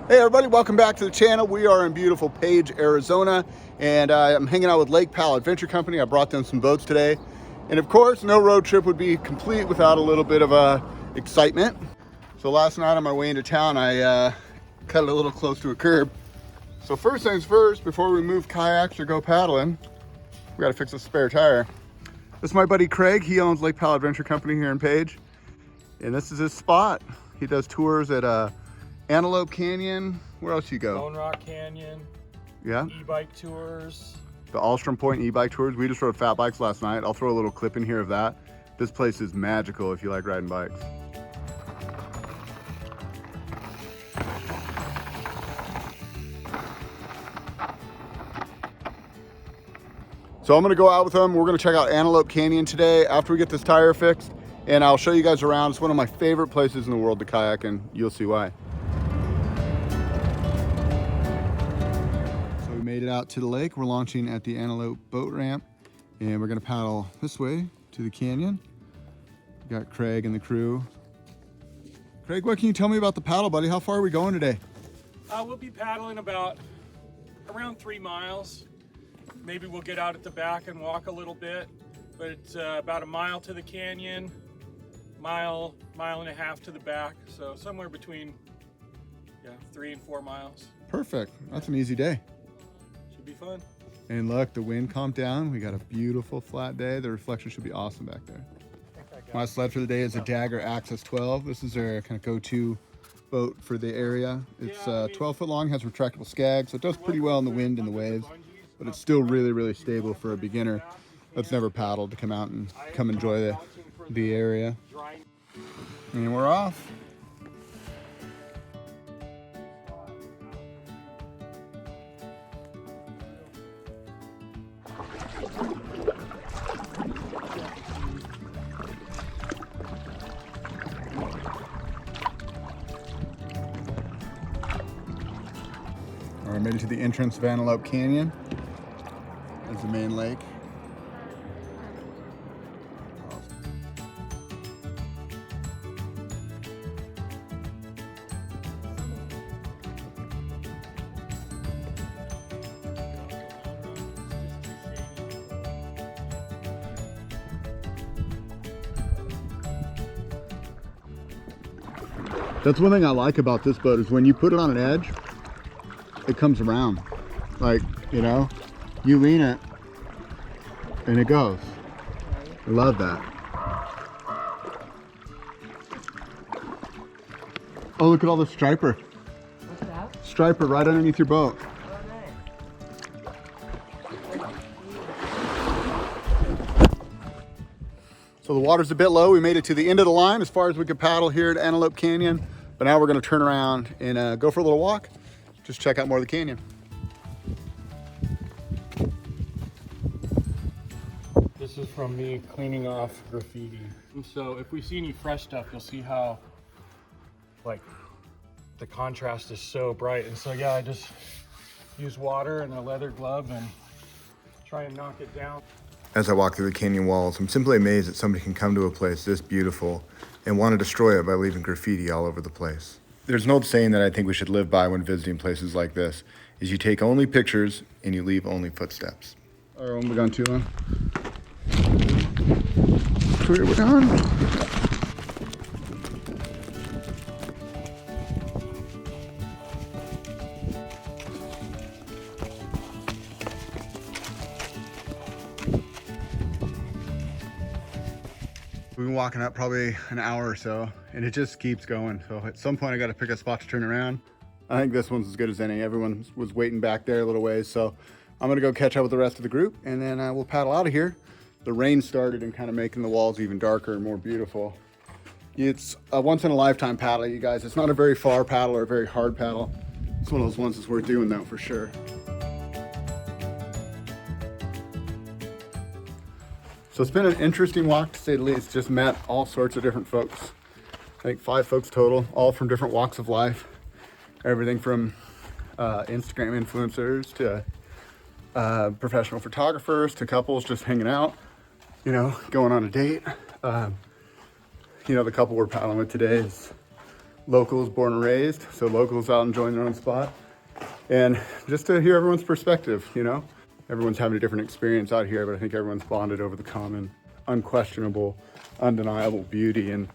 Hey everybody, welcome back to the channel. We are in beautiful Page, Arizona, and I'm hanging out with Lake Powell Adventure Company. I brought them some boats today. And of course, no road trip would be complete without a little bit of excitement. So last night on my way into town, I cut it a little close to a curb. So first things first, before we move kayaks or go paddling, we gotta fix a spare tire. This is my buddy Craig. He owns Lake Powell Adventure Company here in Page. And this is his spot. He does tours at Antelope Canyon. Where else you go? Lone Rock Canyon. Yeah. E-bike tours. The Antelope Point e-bike tours. We just rode fat bikes last night. I'll throw a little clip in here of that. This place is magical if you like riding bikes. So I'm gonna go out with them. We're gonna check out Antelope Canyon today after we get this tire fixed, and I'll show you guys around. It's one of my favorite places in the world to kayak, and you'll see why. So we made it out to the lake. We're launching at the Antelope boat ramp, and we're gonna paddle this way to the canyon. We got Craig and the crew. Craig, what can you tell me about the paddle, buddy? How far are we going today? We'll be paddling around 3 miles. Maybe we'll get out at the back and walk a little bit, but it's about a mile to the canyon, mile and a half to the back. So somewhere between 3 and 4 miles. Perfect. That's an easy day. Should be fun. And look, the wind calmed down. We got a beautiful flat day. The reflection should be awesome back there. My sled for the day is a Dagger Access 12. This is their kind of go-to boat for the area. It's 12 foot long, has retractable skag, so it does pretty well in the wind and the waves, but it's still really, really stable for a beginner that's never paddled to come out and come enjoy the area. And we're off. I made it to the entrance of Antelope Canyon. There's the main lake. That's one thing I like about this boat is when you put it on an edge, it comes around. Like, you know, you lean it and it goes. I love that. Oh, look at all the striper. What's that? Striper right underneath your boat. So the water's a bit low. We made it to the end of the line as far as we could paddle here at Antelope Canyon. But now we're gonna turn around and go for a little walk. Just check out more of the canyon. This is from me cleaning off graffiti. And so if we see any fresh stuff, you'll see how like the contrast is so bright. And so yeah, I just use water and a leather glove and try and knock it down. As I walk through the canyon walls, I'm simply amazed that somebody can come to a place this beautiful and want to destroy it by leaving graffiti all over the place. There's an old saying that I think we should live by when visiting places like this, is you take only pictures and you leave only footsteps. All right, we're gone too long. We're gone. We've been walking up probably an hour or so, and it just keeps going. So at some point I got to pick a spot to turn around. I think this one's as good as any. Everyone was waiting back there a little ways. So I'm gonna go catch up with the rest of the group, and then we'll paddle out of here. The rain started and kind of making the walls even darker and more beautiful. It's a once in a lifetime paddle, you guys. It's not a very far paddle or a very hard paddle. It's one of those ones that's worth doing though, for sure. So it's been an interesting walk to say the least. Just met all sorts of different folks. I think 5 folks total, all from different walks of life. Everything from Instagram influencers to professional photographers to couples just hanging out, you know, going on a date. You know, the couple we're paddling with today is locals, born and raised. So locals out enjoying their own spot. And just to hear everyone's perspective, you know? Everyone's having a different experience out here, but I think everyone's bonded over the common, unquestionable, undeniable beauty and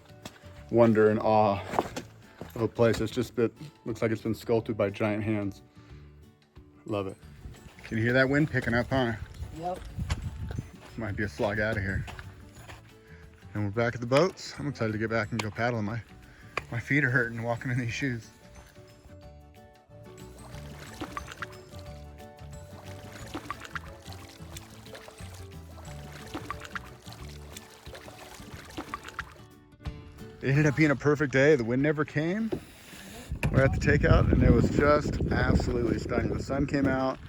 wonder and awe of a place that's just looks like it's been sculpted by giant hands. Love it. Can you hear that wind picking up, huh? Yep. Might be a slog out of here. And we're back at the boats. I'm excited to get back and go paddling. My feet are hurting walking in these shoes. It ended up being a perfect day. The wind never came. We're at the takeout and it was just absolutely stunning. The sun came out,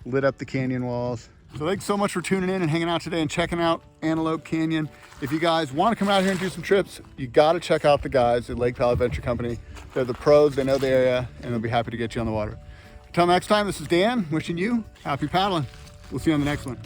lit up the canyon walls. So thanks so much for tuning in and hanging out today and checking out Antelope Canyon. If you guys want to come out here and do some trips, you got to check out the guys at Lake Powell Adventure Company. They're the pros, they know the area, and they'll be happy to get you on the water. Until next time, this is Dan, wishing you happy paddling. We'll see you on the next one.